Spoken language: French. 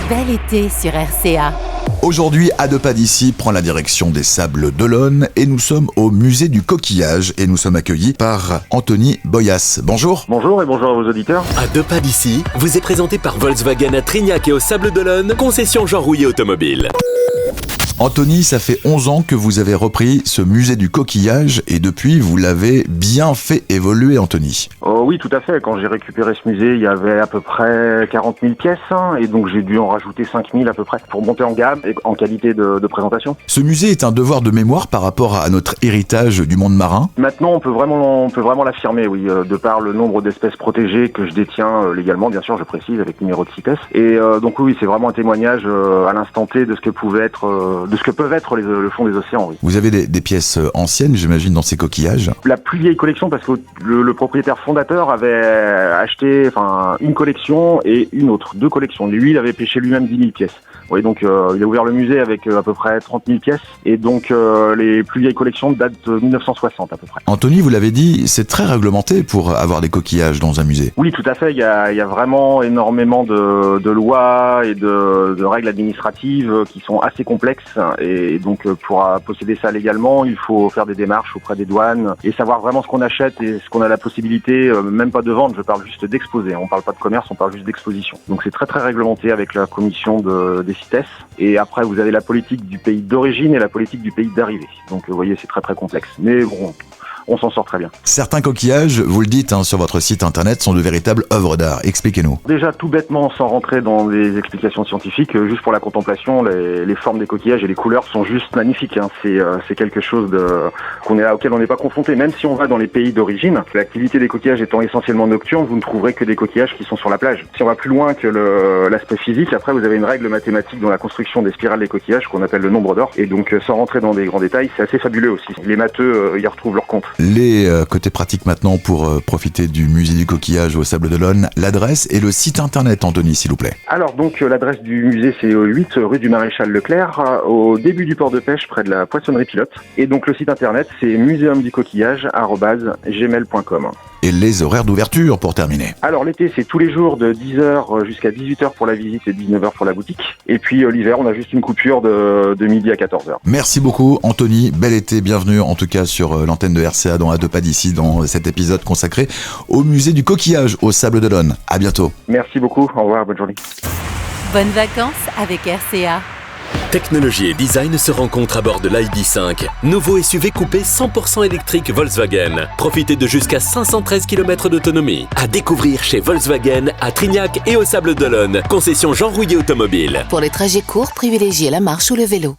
Bel été sur RCA. Aujourd'hui, À deux pas d'ici prend la direction des Sables d'Olonne et nous sommes au musée du coquillage et nous sommes accueillis par Anthony Boyas. Bonjour. Bonjour et bonjour à vos auditeurs. À deux pas d'ici vous est présenté par Volkswagen à Trignac et aux Sables d'Olonne, concession Jean Rouillet Automobile. Anthony, ça fait 11 ans que vous avez repris ce musée du coquillage et depuis, vous l'avez bien fait évoluer, Anthony. Oh oui, tout à fait. Quand j'ai récupéré ce musée, il y avait à peu près 40 000 pièces et donc j'ai dû en rajouter 5 000 à peu près pour monter en gamme et en qualité de présentation. Ce musée est un devoir de mémoire par rapport à notre héritage du monde marin. Maintenant, on peut vraiment l'affirmer, oui, de par le nombre d'espèces protégées que je détiens légalement, bien sûr, je précise, avec numéro de CITES. Et donc oui, c'est vraiment un témoignage à l'instant T de ce que de ce que peuvent être le fond des océans, oui. Vous avez des pièces anciennes, j'imagine, dans ces coquillages. La plus vieille collection, parce que le propriétaire fondateur avait acheté une collection et une autre, 2 collections. Lui, il avait pêché lui-même 10 000 pièces. Oui, donc il a ouvert le musée avec à peu près 30 000 pièces et donc les plus vieilles collections datent de 1960 à peu près. Anthony, vous l'avez dit, c'est très réglementé pour avoir des coquillages dans un musée. Oui, tout à fait. Il y a vraiment énormément de lois et de règles administratives qui sont assez complexes et donc pour posséder ça légalement, il faut faire des démarches auprès des douanes et savoir vraiment ce qu'on achète et ce qu'on a la possibilité, même pas de vendre, je parle juste d'exposer. On parle pas de commerce, on parle juste d'exposition. Donc c'est très très réglementé avec la commission des CITES. Et après, vous avez la politique du pays d'origine et la politique du pays d'arrivée. Donc, vous voyez, c'est très très complexe. Mais bon, on s'en sort très bien. Certains coquillages, vous le dites sur votre site internet, sont de véritables œuvres d'art. Expliquez-nous. Déjà, tout bêtement, sans rentrer dans des explications scientifiques, juste pour la contemplation, les formes des coquillages et les couleurs sont juste magnifiques. C'est quelque chose auquel on n'est pas confronté. Même si on va dans les pays d'origine, l'activité des coquillages étant essentiellement nocturne, vous ne trouverez que des coquillages qui sont sur la plage. Si on va plus loin que l'aspect physique, après vous avez une règle mathématique dans la construction des spirales des coquillages qu'on appelle le nombre d'or. Et donc, sans rentrer dans des grands détails, c'est assez fabuleux aussi. Les matheux y retrouvent leur compte. Les côtés pratiques maintenant pour profiter du musée du coquillage aux Sables d'Olonne, l'adresse et le site internet, Anthony, s'il vous plaît. Alors donc l'adresse du musée c'est 8 rue du Maréchal Leclerc, au début du port de pêche près de la poissonnerie Pilote. Et donc le site internet c'est museumducoquillage@gmail.com. Et les horaires d'ouverture pour terminer. Alors l'été c'est tous les jours de 10h jusqu'à 18h pour la visite et 19h pour la boutique. Et puis l'hiver on a juste une coupure de midi à 14h. Merci beaucoup Anthony, bel été, bienvenue en tout cas sur l'antenne de RCA dans À deux pas d'ici dans cet épisode consacré au musée du coquillage aux Sables d'Olonne. À bientôt. Merci beaucoup, au revoir, bonne journée. Bonnes vacances avec RCA. Technologie et design se rencontrent à bord de l'ID5, nouveau SUV coupé 100% électrique Volkswagen. Profitez de jusqu'à 513 km d'autonomie. À découvrir chez Volkswagen à Trignac et aux Sables d'Olonne, concession Jean Rouillet Automobile. Pour les trajets courts, privilégiez la marche ou le vélo.